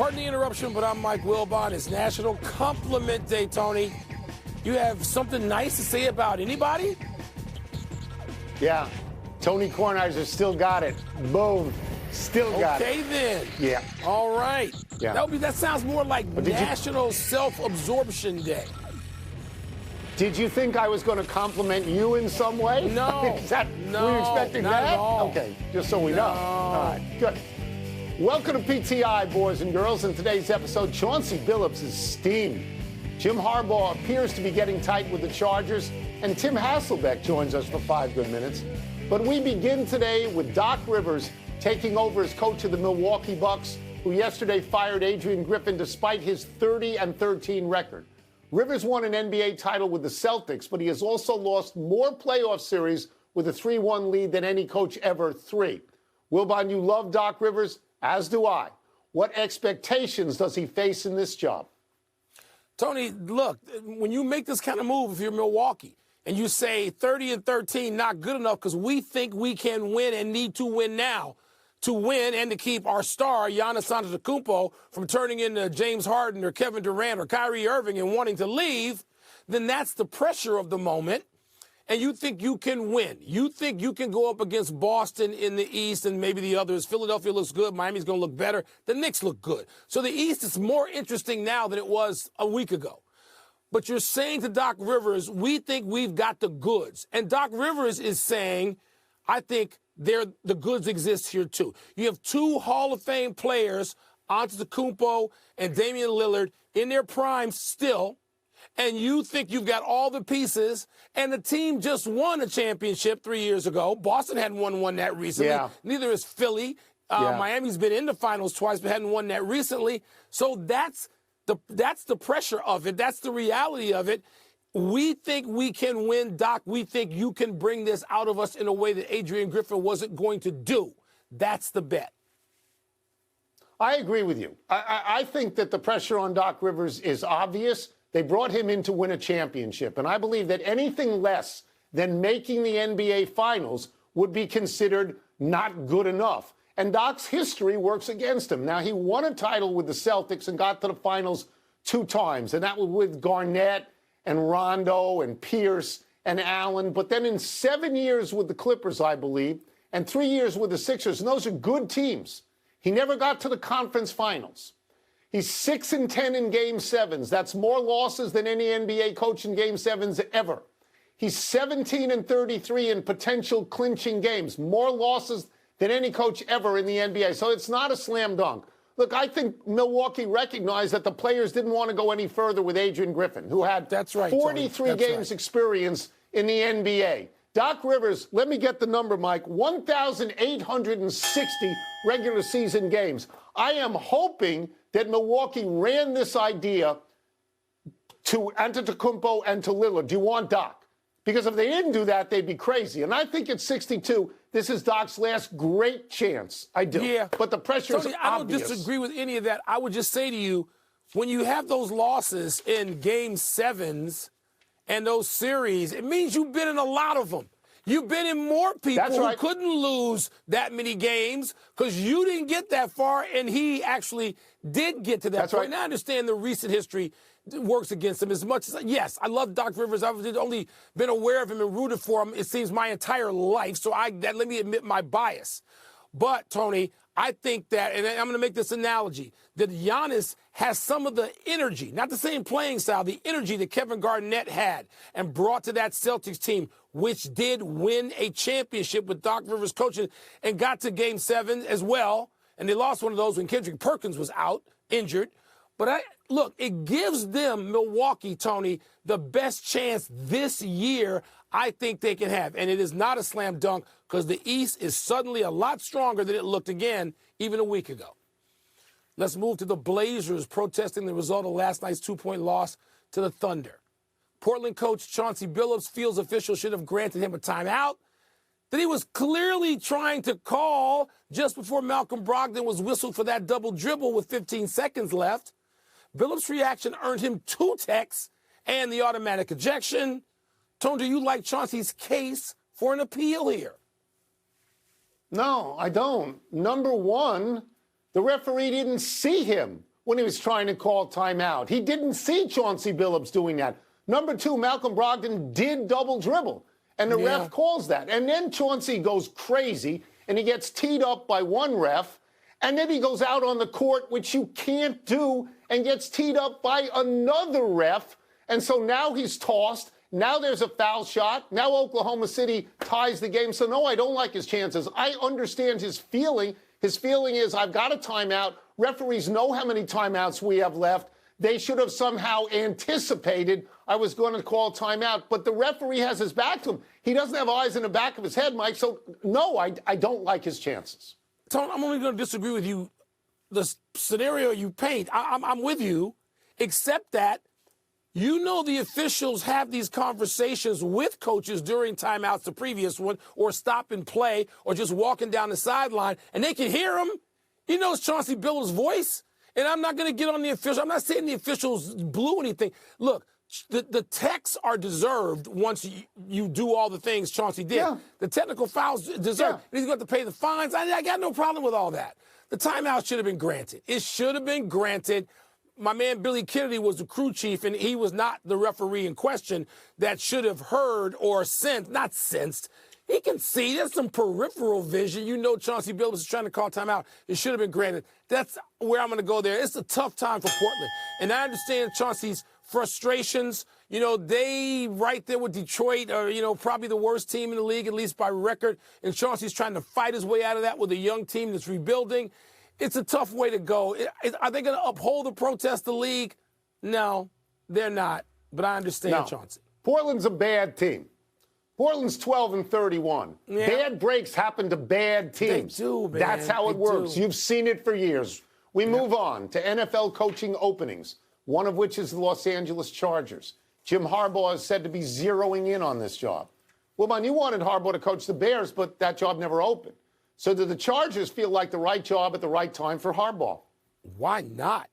Pardon the interruption, but I'm Mike Wilbon. It's National Compliment Day, Tony. You have something nice to say about anybody? Yeah. Tony Kornheiser still got it. Boom. Still got it. Okay, then. Yeah. All right. Yeah. That sounds more like National Self-Absorption Day. Did you think I was going to compliment you in some way? No. No. Were you expecting not that? At all. Okay, just so we know. All right, good. Welcome to PTI, boys and girls. In today's episode, Chauncey Billups is steamed. Jim Harbaugh appears to be getting tight with the Chargers, and Tim Hasselbeck joins us for 5 good minutes. But we begin today with Doc Rivers taking over as coach of the Milwaukee Bucks, who yesterday fired Adrian Griffin despite his 30-13 record. Rivers won an NBA title with the Celtics, but he has also lost more playoff series with a 3-1 lead than any coach ever, 3. Wilbon, you love Doc Rivers, as do I. What expectations does he face in this job? Tony, look, when you make this kind of move, if you're Milwaukee, and you say 30-13, not good enough because we think we can win and need to win now to win and to keep our star, Giannis Antetokounmpo, from turning into James Harden or Kevin Durant or Kyrie Irving and wanting to leave, then that's the pressure of the moment. And you think you can win. You think you can go up against Boston in the East and maybe the others. Philadelphia looks good. Miami's going to look better. The Knicks look good. So the East is more interesting now than it was a week ago. But you're saying to Doc Rivers, we think we've got the goods. And Doc Rivers is saying, I think the goods exist here too. You have 2 Hall of Fame players, Antetokounmpo and Damian Lillard, in their prime still. And you think you've got all the pieces, and the team just won a championship 3 years ago. Boston hadn't won one that recently. Yeah. Neither has Philly. Miami's been in the finals twice, but hadn't won that recently. So that's the pressure of it. That's the reality of it. We think we can win, Doc. We think you can bring this out of us in a way that Adrian Griffin wasn't going to do. That's the bet. I agree with you. I think that the pressure on Doc Rivers is obvious. They brought him in to win a championship, and I believe that anything less than making the NBA Finals would be considered not good enough. And Doc's history works against him. Now, he won a title with the Celtics and got to the Finals 2 times, and that was with Garnett and Rondo and Pierce and Allen. But then in 7 years with the Clippers, I believe, and 3 years with the Sixers, and those are good teams, he never got to the conference finals. He's 6-10 in Game 7s. That's more losses than any NBA coach in Game 7s ever. He's 17-33 in potential clinching games, more losses than any coach ever in the NBA. So it's not a slam dunk. Look, I think Milwaukee recognized that the players didn't want to go any further with Adrian Griffin, who had 43 games experience in the NBA. Doc Rivers, let me get the number, Mike, 1,860 regular season games. I am hoping that Milwaukee ran this idea to Antetokounmpo and to Lillard. Do you want Doc? Because if they didn't do that, they'd be crazy. And I think at 62, this is Doc's last great chance. I do. Yeah. But the pressure is obvious. I don't disagree with any of that. I would just say to you, when you have those losses in Game 7s and those series, it means you've been in a lot of them. You've been in more people who couldn't lose that many games because you didn't get that far, and he actually did get to that point. Right. Now I understand the recent history works against him as much as, yes, I love Doc Rivers. I've only been aware of him and rooted for him, it seems, my entire life. So let me admit my bias. But, Tony, I think that, and I'm going to make this analogy, that Giannis has some of the energy, not the same playing style, the energy that Kevin Garnett had and brought to that Celtics team, which did win a championship with Doc Rivers coaching and got to Game 7 as well. And they lost one of those when Kendrick Perkins was out, injured. But look, it gives them, Milwaukee, Tony, the best chance this year I think they can have. And it is not a slam dunk because the East is suddenly a lot stronger than it looked again even a week ago. Let's move to the Blazers protesting the result of last night's 2-point loss to the Thunder. Portland coach Chauncey Billups feels officials should have granted him a timeout that he was clearly trying to call just before Malcolm Brogdon was whistled for that double dribble with 15 seconds left. Billups' reaction earned him 2 texts and the automatic ejection. Tone, do you like Chauncey's case for an appeal here? No, I don't. Number one, the referee didn't see him when he was trying to call timeout. He didn't see Chauncey Billups doing that. Number 2, Malcolm Brogdon did double dribble, and the ref calls that. And then Chauncey goes crazy, and he gets teed up by one ref, and then he goes out on the court, which you can't do, and gets teed up by another ref. And so now he's tossed. Now there's a foul shot. Now Oklahoma City ties the game. So, no, I don't like his chances. I understand his feeling. His feeling is, I've got a timeout. Referees know how many timeouts we have left. They should have somehow anticipated I was going to call timeout. But the referee has his back to him. He doesn't have eyes in the back of his head, Mike. So, no, I don't like his chances. Tone, I'm only going to disagree with you. The scenario you paint, I'm with you, except that you know the officials have these conversations with coaches during timeouts, the previous one, or stop and play, or just walking down the sideline, and they can hear him. He knows Chauncey Billups' voice, and I'm not going to get on the officials. I'm not saying the officials blew anything. Look, the techs are deserved once you do all the things Chauncey did. Yeah. The technical fouls deserved. Yeah. He's going to pay the fines. I got no problem with all that. The timeout should have been granted. It should have been granted. My man Billy Kennedy was the crew chief, and he was not the referee in question that should have heard or sensed. He can see. There's some peripheral vision. You know Chauncey Billups is trying to call timeout. It should have been granted. That's where I'm going to go there. It's a tough time for Portland. And I understand Chauncey's frustrations. You know, they right there with Detroit are, you know, probably the worst team in the league, at least by record. And Chauncey's trying to fight his way out of that with a young team that's rebuilding. It's a tough way to go. Are they going to uphold the protest the league? No, they're not. But I understand Chauncey. Portland's a bad team. Portland's 12-31. Yeah. Bad breaks happen to bad teams. They do, man. That's how it works. You've seen it for years. We move on to NFL coaching openings, one of which is the Los Angeles Chargers. Jim Harbaugh is said to be zeroing in on this job. Wilbon, you wanted Harbaugh to coach the Bears, but that job never opened. So do the Chargers feel like the right job at the right time for Harbaugh? Why not?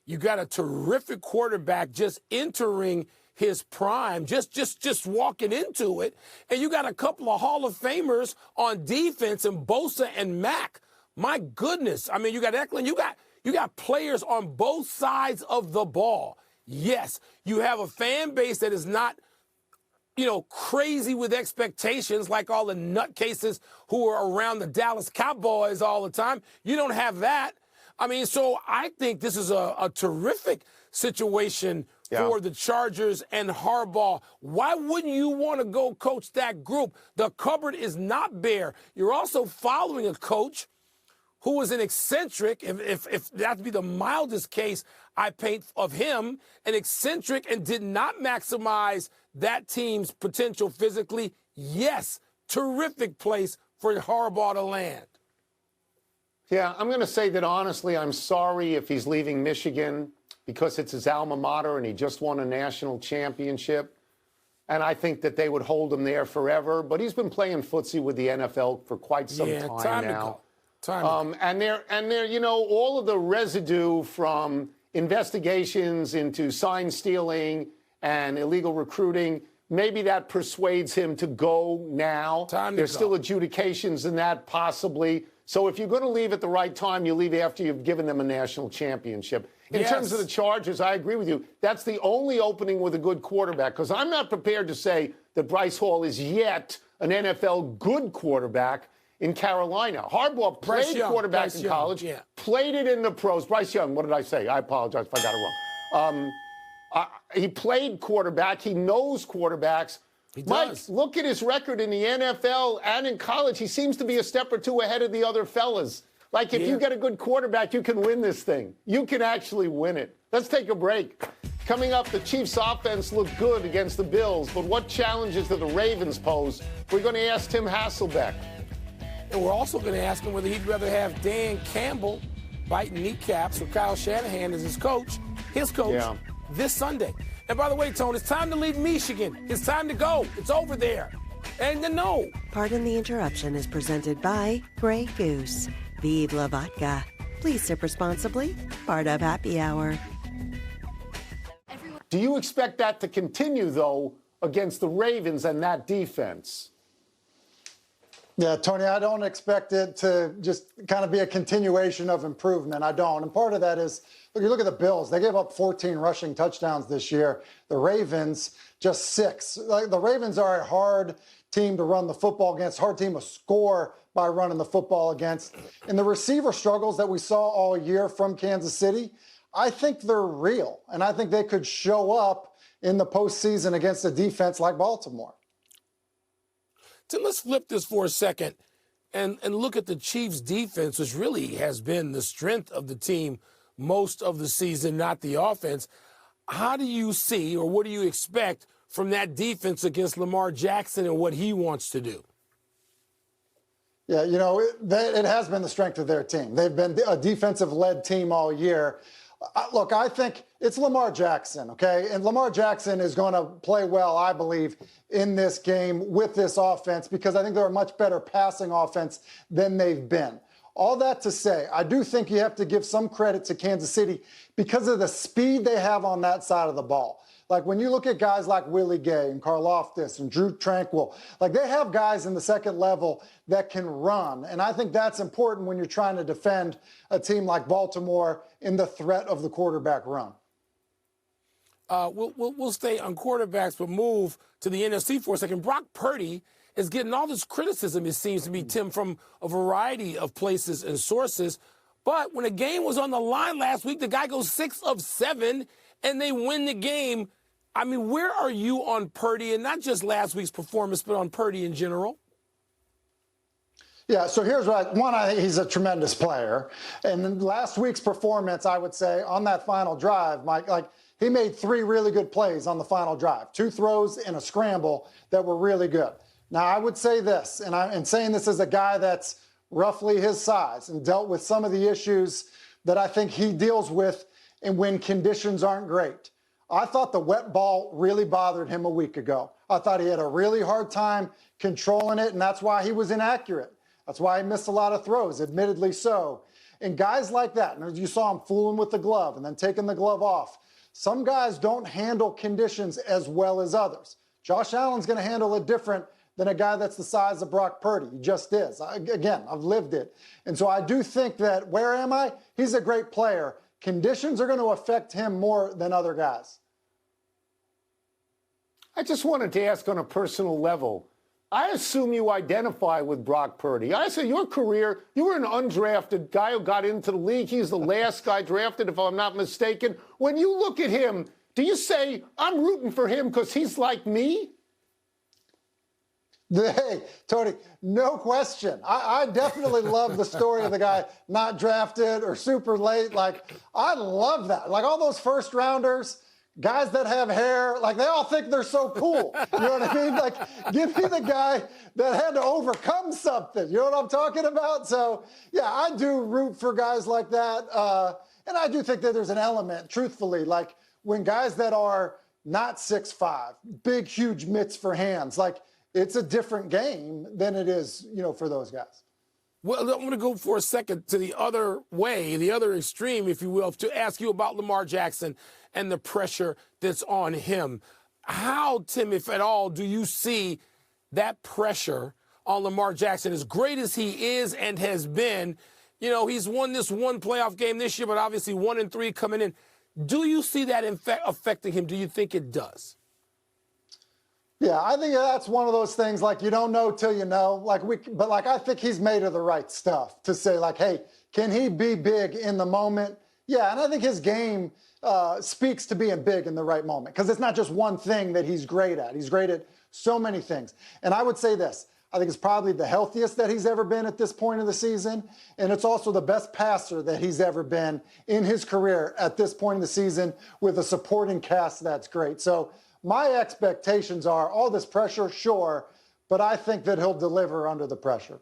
You got a terrific quarterback just entering his prime, just walking into it. And you got a couple of Hall of Famers on defense and Bosa and Mack. My goodness. I mean, you got Eckler, you got players on both sides of the ball. Yes, you have a fan base that is not, you know, crazy with expectations like all the nutcases who are around the Dallas Cowboys all the time. You don't have that. I mean, so I think this is a terrific situation for the Chargers and Harbaugh. Why wouldn't you want to go coach that group? The cupboard is not bare. You're also following a coach who was an eccentric, if that would be the mildest case I paint of him, an eccentric and did not maximize that team's potential physically. Yes, terrific place for Harbaugh to land. Yeah, I'm going to say that honestly, I'm sorry if he's leaving Michigan because it's his alma mater and he just won a national championship. And I think that they would hold him there forever. But he's been playing footsie with the NFL for quite some time now. And they're, you know, all of the residue from investigations into sign stealing and illegal recruiting, maybe that persuades him to go now. There's still adjudications in that, possibly. So if you're going to leave at the right time, you leave after you've given them a national championship. In terms of the Chargers, I agree with you. That's the only opening with a good quarterback, because I'm not prepared to say that Bryce Hall is yet an NFL good quarterback in Carolina. Harbaugh played quarterback in college, played it in the pros. Bryce Young, what did I say? I apologize if I got it wrong. He played quarterback. He knows quarterbacks. Mike, look at his record in the NFL and in college. He seems to be a step or two ahead of the other fellas. Like, if you get a good quarterback, you can win this thing. You can actually win it. Let's take a break. Coming up, the Chiefs' offense looked good against the Bills, but what challenges do the Ravens pose? We're going to ask Tim Hasselbeck. And we're also going to ask him whether he'd rather have Dan Campbell biting kneecaps or Kyle Shanahan as his coach, this Sunday. And by the way, Tone, it's time to leave Michigan. It's time to go. It's over there. And no. Pardon the Interruption is presented by Grey Goose. Vive la vodka. Please sip responsibly. Part of Happy Hour. Do you expect that to continue, though, against the Ravens and that defense? Yeah, Tony, I don't expect it to just kind of be a continuation of improvement. I don't. And part of that is, you look at the Bills. They gave up 14 rushing touchdowns this year. The Ravens, just 6. Like, the Ravens are a hard team to run the football against, hard team to score by running the football against. And the receiver struggles that we saw all year from Kansas City, I think they're real. And I think they could show up in the postseason against a defense like Baltimore. So let's flip this for a second and look at the Chiefs' defense, which really has been the strength of the team most of the season, not the offense. How do you see, or what do you expect from that defense against Lamar Jackson and what he wants to do? Yeah, you know, it has been the strength of their team. They've been a defensive-led team all year. Look, I think it's Lamar Jackson, okay? And Lamar Jackson is going to play well, I believe, in this game with this offense because I think they're a much better passing offense than they've been. All that to say, I do think you have to give some credit to Kansas City because of the speed they have on that side of the ball. Like when you look at guys like Willie Gay and Karlaftis and Drew Tranquill, like they have guys in the second level that can run. And I think that's important when you're trying to defend a team like Baltimore in the threat of the quarterback run. We'll stay on quarterbacks, but move to the NFC for a second. Brock Purdy is getting all this criticism, it seems to be, Tim, from a variety of places and sources. But when a game was on the line last week, the guy goes 6 of 7, and they win the game. I mean, where are you on Purdy, and not just last week's performance, but on Purdy in general? Yeah, so here's what I think he's a tremendous player. And last week's performance, I would say, on that final drive, Mike, like he made 3 really good plays on the final drive, 2 throws and a scramble that were really good. Now, I would say this, and saying this as a guy that's roughly his size and dealt with some of the issues that I think he deals with and when conditions aren't great. I thought the wet ball really bothered him a week ago. I thought he had a really hard time controlling it, and that's why he was inaccurate. That's why he missed a lot of throws, admittedly so. And guys like that, and you saw him fooling with the glove and then taking the glove off. Some guys don't handle conditions as well as others. Josh Allen's going to handle it different than a guy that's the size of Brock Purdy. He just is. Again, I've lived it. And so I do think that, where am I? He's a great player. Conditions are going to affect him more than other guys. I just wanted to ask on a personal level. I assume you identify with Brock Purdy. I say your career, you were an undrafted guy who got into the league. He's the last guy drafted, if I'm not mistaken. When you look at him, do you say, I'm rooting for him because he's like me? Hey, Tony, no question. I definitely love the story of the guy not drafted or super late. Like, I love that. Like, all those first rounders, guys that have hair, like, they all think they're so cool. You know what I mean? Like, give me the guy that had to overcome something. You know what I'm talking about? So, yeah, I do root for guys like that. And I do think that there's an element, truthfully, like when guys that are not 6'5", big, huge mitts for hands, like, it's a different game than it is, you know, for those guys. Well, I'm going to go for a second to the other way, the other extreme, if you will, to ask you about Lamar Jackson and the pressure that's on him. How, Tim, if at all, do you see that pressure on Lamar Jackson, as great as he is and has been? You know, he's won this one playoff game this year, but obviously 1-3 coming in. Do you see that affecting him? Do you think it does? Yeah, I think that's one of those things, like, you don't know till you know. But I think he's made of the right stuff to say, like, hey, can he be big in the moment? Yeah, and I think his game speaks to being big in the right moment, because it's not just one thing that he's great at. He's great at so many things. And I would say this, I think it's probably the healthiest that he's ever been at this point of the season, and it's also the best passer that he's ever been in his career at this point of the season with a supporting cast that's great. So my expectations are all this pressure, sure, but I think that he'll deliver under the pressure.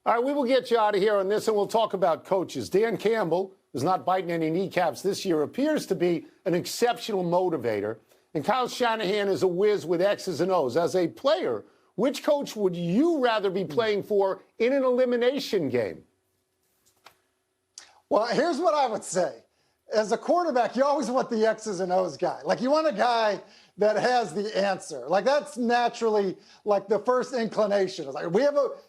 All right, we will get you out of here on this, and we'll talk about coaches. Dan Campbell is not biting any kneecaps this year, appears to be an exceptional motivator. And Kyle Shanahan is a whiz with X's and O's. As a player, which coach would you rather be playing for in an elimination game? Well, here's what I would say. as a quarterback, you always want the X's and O's guy. Like, you want a guy that has the answer. Like, that's naturally, like, the first inclination. It's like,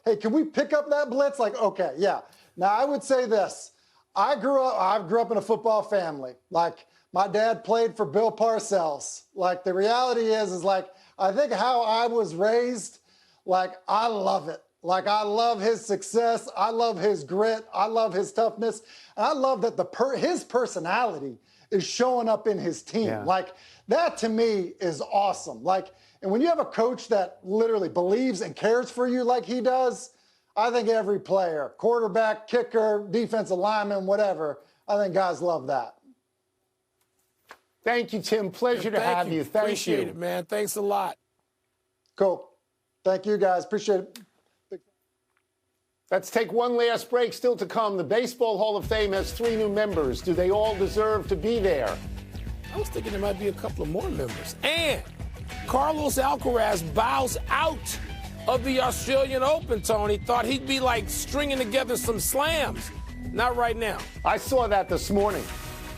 hey, can we pick up that blitz? Like, okay, yeah. Now, I would say this. I grew up in a football family. Like, my dad played for Bill Parcells. Like, the reality is like, I think how I was raised, like, I love it. Like, I love his success. I love his grit. I love his toughness. And I love that his personality is showing up in his team. Yeah. Like, that to me is awesome. Like, and when you have a coach that literally believes and cares for you like he does, I think every player, quarterback, kicker, defensive lineman, whatever, I think guys love that. Thank you, Tim. Pleasure to have you. Thank Appreciate you. it, man. Thanks a lot. Cool. Thank you, guys. Appreciate it. Let's take one last break. Still to come, the Baseball Hall of Fame has 3 new members. Do they all deserve to be there? I was thinking there might be a couple of more members. And Carlos Alcaraz bows out of the Australian Open, Tony. Thought he'd be like stringing together some slams. Not right now. I saw that this morning.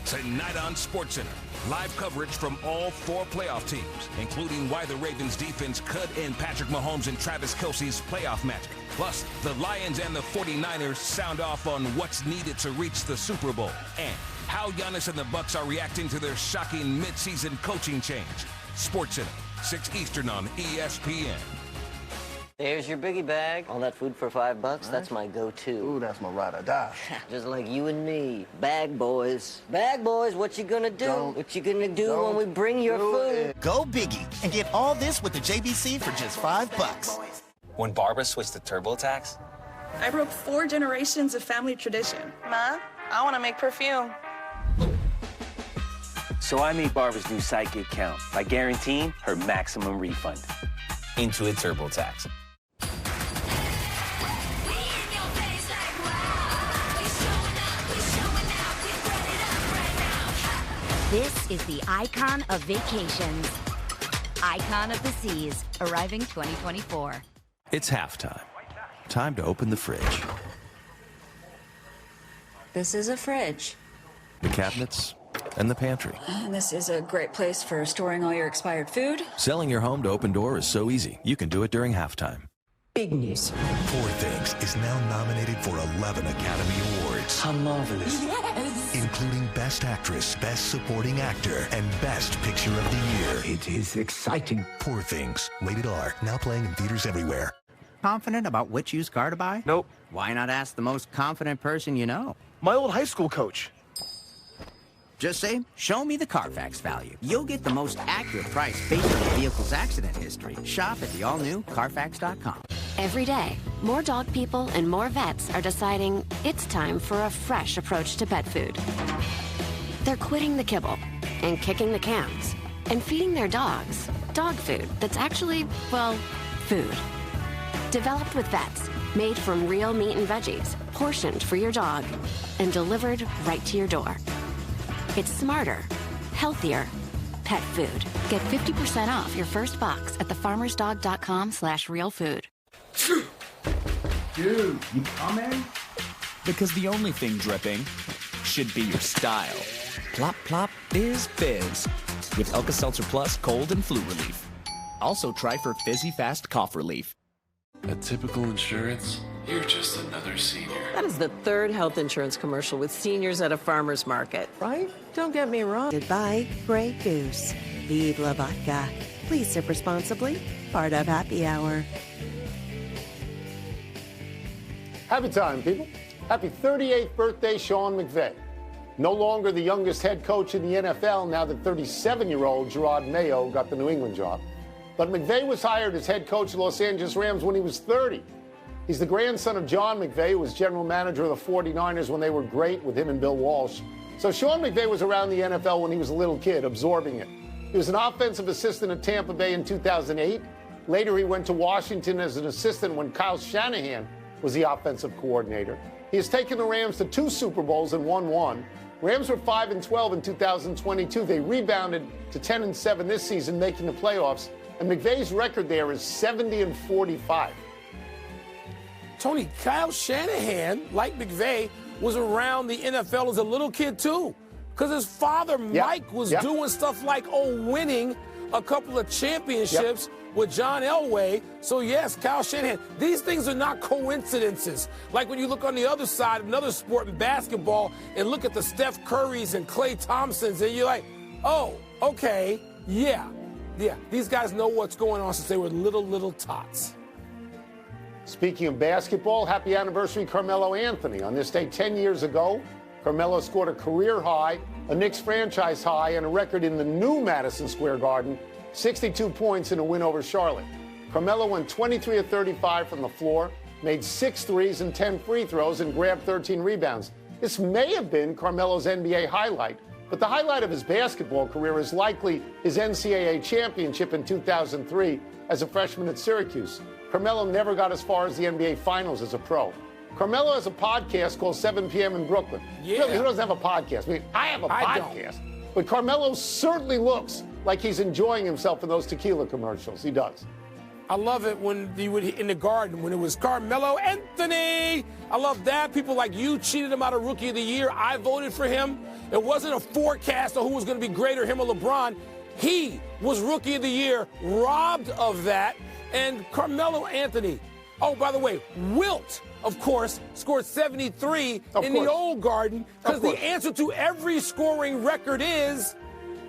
Tonight on SportsCenter, live coverage from all 4 playoff teams, including why the Ravens defense could end Patrick Mahomes and Travis Kelce's playoff magic. Plus, the Lions and the 49ers sound off on what's needed to reach the Super Bowl and how Giannis and the Bucks are reacting to their shocking midseason coaching change. SportsCenter, 6 Eastern on ESPN. There's your biggie bag. All that food for $5, right. That's my go-to. Ooh, that's my ride or die. Just like you and me. Bag boys. Bag boys, what you gonna do? What you gonna do when we bring your food? Go biggie and get all this with the JBC for just $5. When Barbara switched to TurboTax, I broke 4 generations of family tradition. Ma, I want to make perfume. So I made Barbara's new sidekick count by guaranteeing her maximum refund. Intuit TurboTax. This is the icon of vacations. Icon of the Seas, arriving 2024. It's halftime. Time to open the fridge. This is a fridge. The cabinets and the pantry. And this is a great place for storing all your expired food. Selling your home to Open Door is so easy. You can do it during halftime. Big news. Poor Things is now nominated for 11 Academy Awards. How marvelous. Yes! Including Best Actress, Best Supporting Actor, and Best Picture of the Year. It is exciting. Poor Things. Rated R. Now playing in theaters everywhere. Confident about which used car to buy? Nope. Why not ask the most confident person you know? My old high school coach. Just say, show me the Carfax value. You'll get the most accurate price based on the vehicle's accident history. Shop at the all-new Carfax.com. Every day, more dog people and more vets are deciding it's time for a fresh approach to pet food. They're quitting the kibble and kicking the cans and feeding their dogs dog food that's actually, well, food. Developed with vets, made from real meat and veggies, portioned for your dog, and delivered right to your door. It's smarter, healthier pet food. Get 50% off your first box at thefarmersdog.com/realfood. Dude, you coming? Because the only thing dripping should be your style. Plop Plop Fizz Fizz with Alka-Seltzer Plus cold and flu relief. Also try for Fizzy Fast cough relief. At Typical Insurance, you're just another senior. That is the 3rd health insurance commercial with seniors at a farmer's market, right? Don't get me wrong. Goodbye, Grey Goose. Vive la vodka. Please sip responsibly. Part of Happy Hour. Happy time, people. Happy 38th birthday, Sean McVay. No longer the youngest head coach in the NFL, now that 37-year-old Gerard Mayo got the New England job. But McVay was hired as head coach of the Los Angeles Rams when he was 30. He's the grandson of John McVay, who was general manager of the 49ers when they were great with him and Bill Walsh. So Sean McVay was around the NFL when he was a little kid, absorbing it. He was an offensive assistant at Tampa Bay in 2008. Later, he went to Washington as an assistant when Kyle Shanahan was the offensive coordinator. He has taken the Rams to 2 Super Bowls and won 1. Rams were 5-12 in 2022. They rebounded to 10-7 this season, making the playoffs. And McVay's record there is 70-45. Tony, Kyle Shanahan, like McVay, was around the NFL as a little kid, too. Because his father, Mike, was doing stuff like, winning a couple of championships with John Elway. So, yes, Kyle Shanahan. These things are not coincidences. Like when you look on the other side of another sport in basketball and look at the Steph Currys and Klay Thompsons, and you're like, oh, okay, yeah. These guys know what's going on since they were little tots. Speaking of basketball, happy anniversary, Carmelo Anthony. On this day 10 years ago, Carmelo scored a career high, a Knicks franchise high, and a record in the new Madison Square Garden, 62 points in a win over Charlotte. Carmelo went 23 of 35 from the floor, made 6 threes and 10 free throws, and grabbed 13 rebounds. This may have been Carmelo's NBA highlight, but the highlight of his basketball career is likely his NCAA championship in 2003 as a freshman at Syracuse. Carmelo never got as far as the NBA Finals as a pro. Carmelo has a podcast called 7 p.m. in Brooklyn. Really, who doesn't have a podcast? I mean, I have a podcast. But Carmelo certainly looks like he's enjoying himself in those tequila commercials. He does. I love it when you would in the Garden when it was Carmelo Anthony. I love that. People like you cheated him out of Rookie of the Year. I voted for him. It wasn't a forecast of who was going to be greater, him or LeBron. He was Rookie of the Year, robbed of that. And Carmelo Anthony, oh, by the way, Wilt, of course, scored 73 in the old Garden because the answer to every scoring record is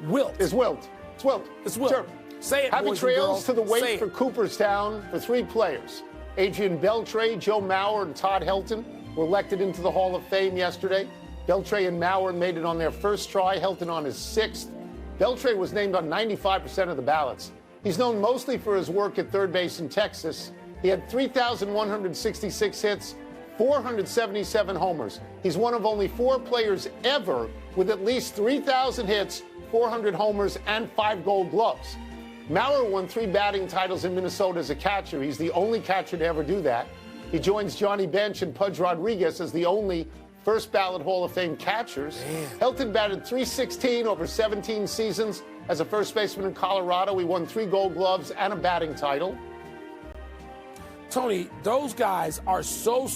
Wilt. It's Wilt. It's Wilt. It's Wilt. Sure. Say it, Happy boys trails and girls. to the wait for Cooperstown for 3 players. Adrian Beltre, Joe Mauer, and Todd Helton were elected into the Hall of Fame yesterday. Beltre and Mauer made it on their first try, Helton on his 6th. Beltre was named on 95% of the ballots. He's known mostly for his work at third base in Texas. He had 3,166 hits, 477 homers. He's one of only 4 players ever with at least 3,000 hits, 400 homers, and 5 Gold Gloves. Mauer won 3 batting titles in Minnesota as a catcher. He's the only catcher to ever do that. He joins Johnny Bench and Pudge Rodriguez as the only first ballot Hall of Fame catchers. Helton batted .316 over 17 seasons as a first baseman in Colorado. He won 3 Gold Gloves and a batting title. Tony, those guys are so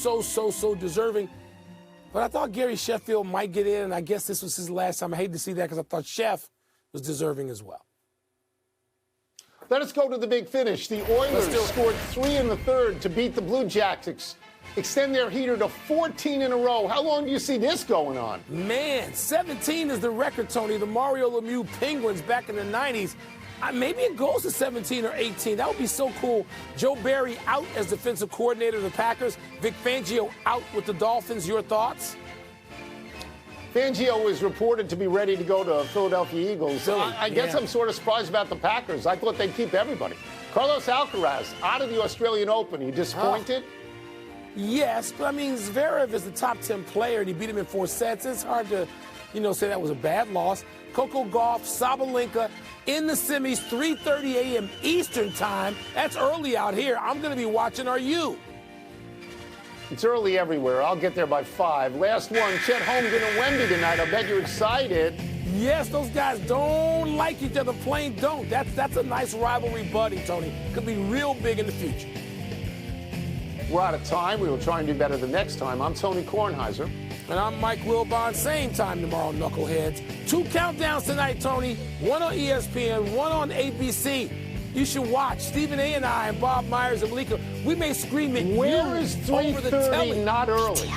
deserving. But I thought Gary Sheffield might get in, and I guess this was his last time. I hate to see that because I thought Sheff was deserving as well. Let us go to the big finish. The Oilers scored 3 in the third to beat the Blue Jackets, extend their heater to 14 in a row. How long do you see this going on? Man, 17 is the record, Tony. The Mario Lemieux Penguins back in the 90s. Maybe it goes to 17 or 18. That would be so cool. Joe Barry out as defensive coordinator of the Packers. Vic Fangio out with the Dolphins. Your thoughts? Fangio is reported to be ready to go to Philadelphia Eagles. I guess I'm sort of surprised about the Packers. I thought they'd keep everybody. Carlos Alcaraz out of the Australian Open. Are you disappointed? Yes, but I mean, Zverev is the top 10 player, and he beat him in 4 sets. It's hard to, say that was a bad loss. Coco Gauff, Sabalenka in the semis, 3:30 a.m. Eastern time. That's early out here. I'm going to be watching. Are you? It's early everywhere. I'll get there by 5. Last one, Chet Holmgren and Wemby tonight. I bet you're excited. Yes, those guys don't like each other. Plain don't. That's a nice rivalry budding, Tony. Could be real big in the future. We're out of time. We will try and do better the next time. I'm Tony Kornheiser. And I'm Mike Wilbon. Same time tomorrow, Knuckleheads. 2 countdowns tonight, Tony. 1 on ESPN, 1 on ABC. You should watch. Stephen A. and I and Bob Myers and Malika. We may scream at you Where is 3:30 over the telly. not early?